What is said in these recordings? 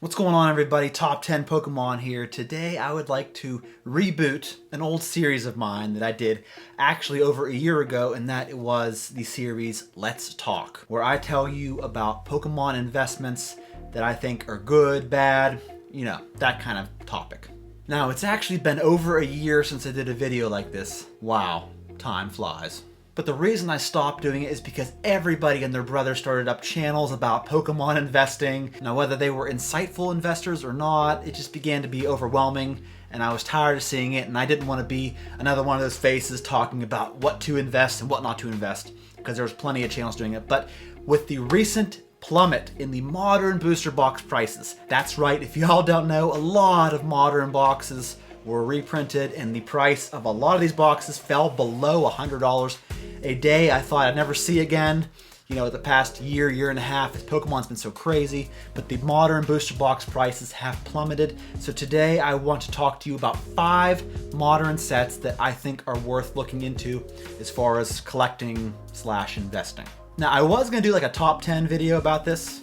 What's going on, everybody? Top 10 Pokemon here. Today I would like to reboot an old series of mine that I did actually over a year ago, and that it was the series Let's Talk, where I tell you about Pokemon investments that I think are good, bad, you know, that kind of topic. Now, it's actually been over a year since I did a video like this. Wow, time flies. But the reason I stopped doing it is because everybody and their brother started up channels about Pokemon investing. Now, whether they were insightful investors or not, it just began to be overwhelming, and I was tired of seeing it, and I didn't want to be another one of those faces talking about what to invest and what not to invest, because there was plenty of channels doing it. But with the recent plummet in the modern booster box prices, that's right, if y'all don't know, a lot of modern boxes were reprinted, and the price of a lot of these boxes fell below $100 a day. I thought I'd never see again. You know, the past year and a half, Pokemon's been so crazy, but the modern booster box prices have plummeted. So today I want to talk to you about 5 modern sets that I think are worth looking into as far as collecting / investing. Now, I was gonna do like a top 10 video about this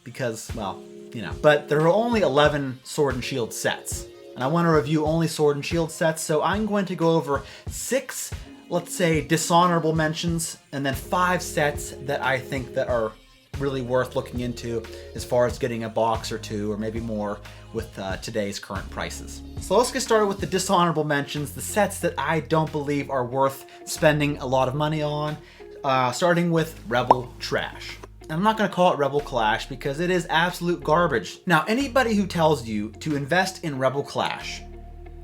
because, well, you know, but there are only 11 Sword and Shield sets, and I want to review only Sword and Shield sets, so I'm going to go over 6, let's say, dishonorable mentions, and then 5 sets that I think that are really worth looking into as far as getting a box or 2 or maybe more with today's current prices. So let's get started with the dishonorable mentions, the sets that I don't believe are worth spending a lot of money on, starting with Rebel Trash. And I'm not going to call it Rebel Clash because it is absolute garbage. Now, anybody who tells you to invest in Rebel Clash,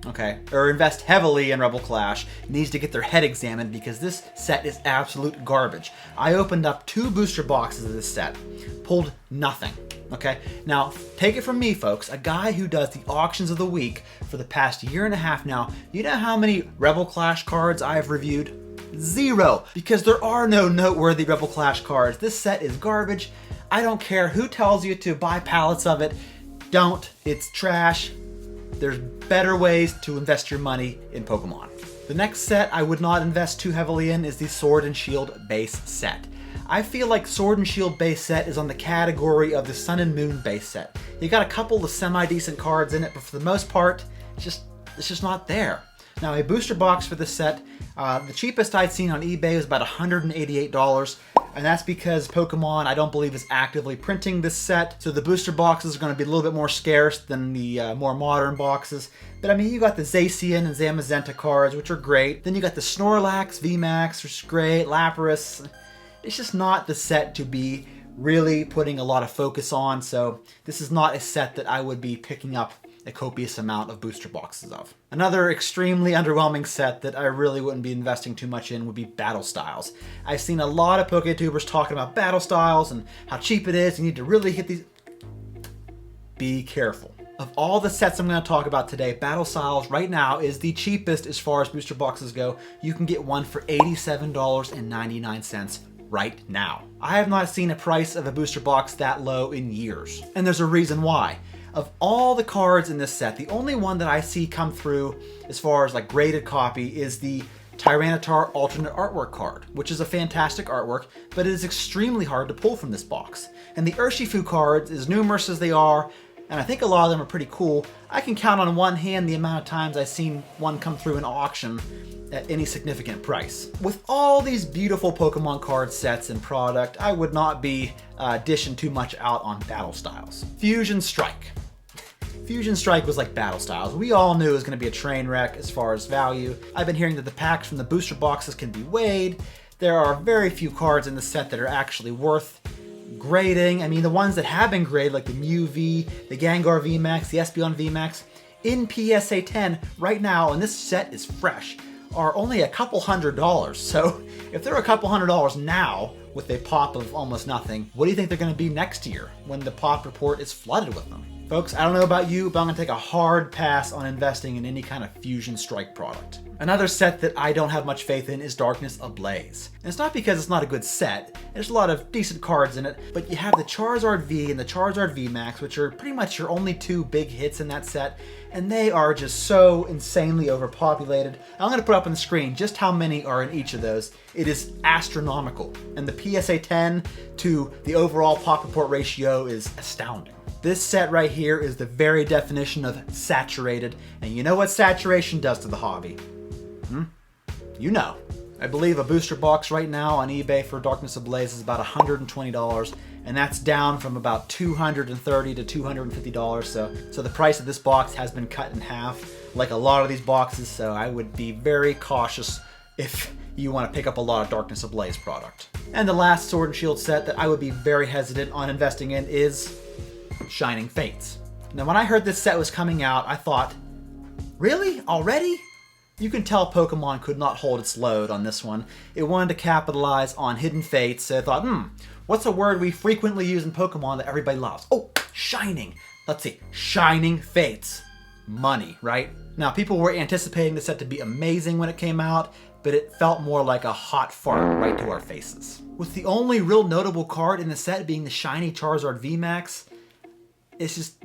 okay, or invest heavily in Rebel Clash, needs to get their head examined because this set is absolute garbage. I opened up 2 booster boxes of this set, pulled nothing, okay? Now, take it from me, folks, a guy who does the auctions of the week for the past year and a half now. You know how many Rebel Clash cards I have reviewed? 0, because there are no noteworthy Rebel Clash cards. This set is garbage. I don't care who tells you to buy pallets of it. Don't. It's trash. There's better ways to invest your money in Pokemon. The next set I would not invest too heavily in is the Sword and Shield base set. I feel like Sword and Shield base set is on the category of the Sun and Moon base set. You got a couple of semi-decent cards in it, but for the most part, it's just not there. Now, a booster box for this set, the cheapest I'd seen on eBay was about $188, and that's because Pokemon, I don't believe, is actively printing this set, so the booster boxes are going to be a little bit more scarce than the more modern boxes. But I mean, you got the Zacian and Zamazenta cards, which are great. Then you got the Snorlax, VMAX, which is great, Lapras. It's just not the set to be really putting a lot of focus on, so this is not a set that I would be picking up a copious amount of booster boxes of. Another extremely underwhelming set that I really wouldn't be investing too much in would be Battle Styles. I've seen a lot of PokeTubers talking about Battle Styles and how cheap it is. You need to really hit these. Be careful. Of all the sets I'm going to talk about today, Battle Styles right now is the cheapest as far as booster boxes go. You can get one for $87.99 right now. I have not seen a price of a booster box that low in years, and there's a reason why. Of all the cards in this set, the only one that I see come through as far as like graded copy is the Tyranitar alternate artwork card, which is a fantastic artwork, but it is extremely hard to pull from this box. And the Urshifu cards, as numerous as they are, and I think a lot of them are pretty cool, I can count on one hand the amount of times I've seen one come through an auction at any significant price. With all these beautiful Pokemon card sets and product, I would not be dishing too much out on Battle Styles. Fusion Strike. Fusion Strike was like Battle Styles. We all knew it was going to be a train wreck as far as value. I've been hearing that the packs from the booster boxes can be weighed. There are very few cards in the set that are actually worth grading. I mean, the ones that have been graded, like the Mew V, the Gengar VMAX, the Espeon VMAX, in PSA 10 right now, and this set is fresh, are only a couple $100. So if they're a couple $100 now with a pop of almost nothing, what do you think they're going to be next year when the pop report is flooded with them? Folks, I don't know about you, but I'm going to take a hard pass on investing in any kind of Fusion Strike product. Another set that I don't have much faith in is Darkness Ablaze. And it's not because it's not a good set. There's a lot of decent cards in it, but you have the Charizard V and the Charizard V Max, which are pretty much your only two big hits in that set, and they are just so insanely overpopulated. I'm going to put up on the screen just how many are in each of those. It is astronomical, and the PSA 10 to the overall pop report ratio is astounding. This set right here is the very definition of saturated, and you know what saturation does to the hobby. You know. I believe a booster box right now on eBay for Darkness Ablaze is about $120, and that's down from about $230 to $250. So the price of this box has been cut in half, like a lot of these boxes, so I would be very cautious if you want to pick up a lot of Darkness Ablaze product. And the last Sword and Shield set that I would be very hesitant on investing in is Shining Fates. Now when I heard this set was coming out, I thought, really? Already? You can tell Pokemon could not hold its load on this one. It wanted to capitalize on Hidden Fates, so I thought, what's a word we frequently use in Pokemon that everybody loves? Oh, shining. Let's see, Shining Fates. Money, right? Now, people were anticipating the set to be amazing when it came out, but it felt more like a hot fart right to our faces. With the only real notable card in the set being the shiny Charizard VMAX, it's just,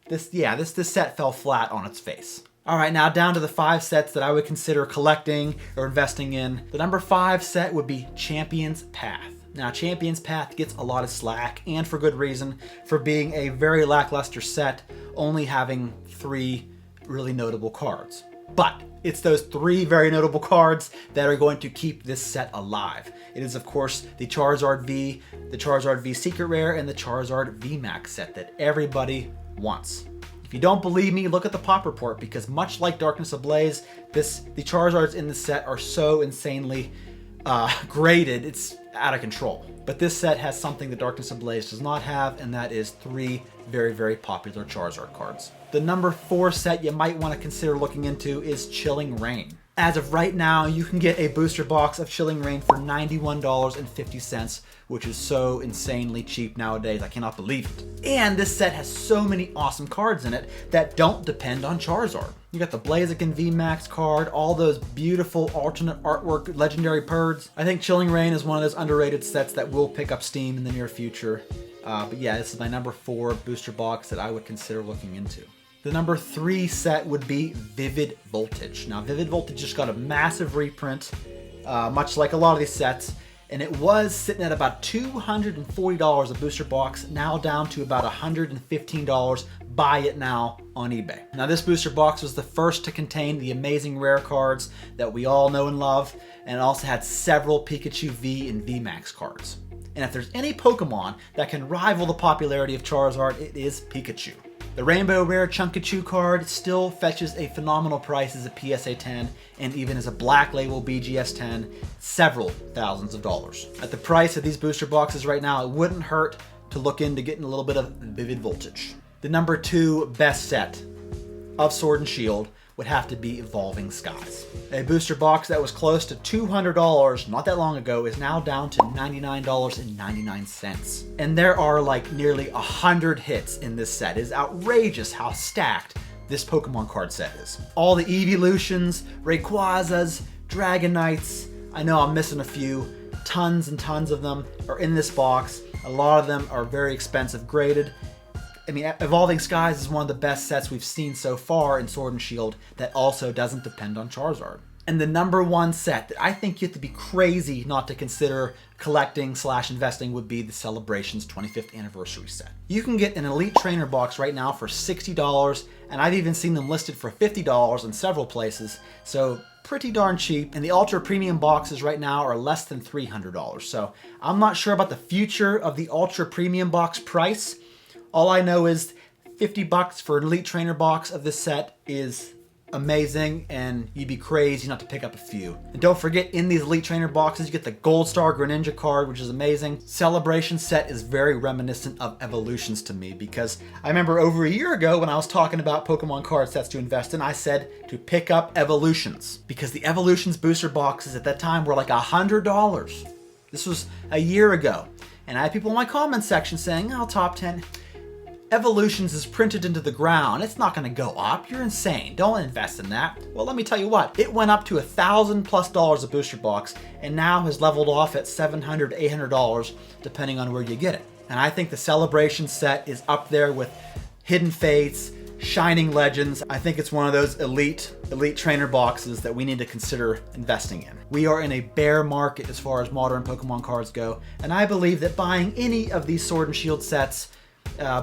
this set fell flat on its face. All right, now down to the 5 sets that I would consider collecting or investing in. The number 5 set would be Champion's Path. Now, Champion's Path gets a lot of slack, and for good reason, for being a very lackluster set, only having 3 really notable cards. But it's those 3 very notable cards that are going to keep this set alive. It is, of course, the Charizard V, the Charizard V Secret Rare, and the Charizard VMAX set that everybody wants. If you don't believe me, look at the pop report, because much like Darkness Ablaze, the Charizards in the set are so insanely graded, it's out of control. But this set has something that Darkness Ablaze does not have, and that is 3 very, very popular Charizard cards. The number 4 set you might want to consider looking into is Chilling Reign. As of right now, you can get a booster box of Chilling Reign for $91.50, which is so insanely cheap nowadays. I cannot believe it. And this set has so many awesome cards in it that don't depend on Charizard. You got the Blaziken VMAX card, all those beautiful alternate artwork legendary birds. I think Chilling Reign is one of those underrated sets that will pick up steam in the near future. But yeah, this is my number 4 booster box that I would consider looking into. The number 3 set would be Vivid Voltage. Now, Vivid Voltage just got a massive reprint, much like a lot of these sets, and it was sitting at about $240 a booster box, now down to about $115. Buy it now on eBay. Now, this booster box was the first to contain the amazing rare cards that we all know and love, and it also had several Pikachu V and VMAX cards. And if there's any Pokemon that can rival the popularity of Charizard, it is Pikachu. The Rainbow Rare Chunkachu card still fetches a phenomenal price as a PSA 10 and even as a Black Label BGS 10, several thousands of dollars. At the price of these booster boxes right now, it wouldn't hurt to look into getting a little bit of Vivid Voltage. The number 2 best set of Sword and Shield would have to be Evolving Skies. A booster box that was close to $200 not that long ago is now down to $99.99. And there are like nearly 100 hits in this set. It is outrageous how stacked this Pokemon card set is. All the Evolutions, Rayquazas, Dragonites, I know I'm missing a few, tons and tons of them are in this box. A lot of them are very expensive graded. I mean, Evolving Skies is one of the best sets we've seen so far in Sword and Shield that also doesn't depend on Charizard. And the number 1 set that I think you have to be crazy not to consider collecting / investing would be the Celebrations 25th Anniversary set. You can get an Elite Trainer box right now for $60, and I've even seen them listed for $50 in several places, so pretty darn cheap. And the Ultra Premium boxes right now are less than $300, so I'm not sure about the future of the Ultra Premium box price. All I know is $50 for an Elite Trainer box of this set is amazing, and you'd be crazy not to pick up a few. And don't forget, in these Elite Trainer boxes, you get the Gold Star Greninja card, which is amazing. Celebration set is very reminiscent of Evolutions to me, because I remember over a year ago when I was talking about Pokemon card sets to invest in, I said to pick up Evolutions, because the Evolutions booster boxes at that time were like $100. This was a year ago, and I had people in my comment section saying, oh, top 10. Evolutions is printed into the ground. It's not going to go up. You're insane. Don't invest in that. Well, let me tell you what. It went up to $1,000+ a booster box and now has leveled off at $700, $800 depending on where you get it. And I think the Celebration set is up there with Hidden Fates, Shining Legends. I think it's one of those elite trainer boxes that we need to consider investing in. We are in a bear market as far as modern Pokemon cards go, and I believe that buying any of these Sword and Shield sets,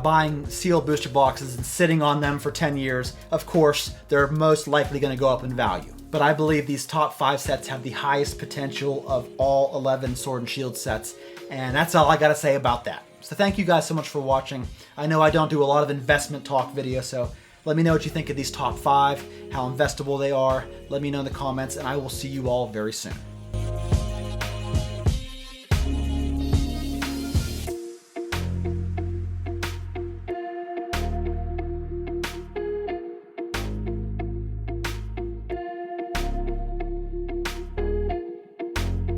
buying sealed booster boxes and sitting on them for 10 years, of course, they're most likely going to go up in value. But I believe these top 5 sets have the highest potential of all 11 Sword and Shield sets, and that's all I got to say about that. So thank you guys so much for watching. I know I don't do a lot of investment talk videos, so let me know what you think of these top 5, how investable they are. Let me know in the comments, and I will see you all very soon.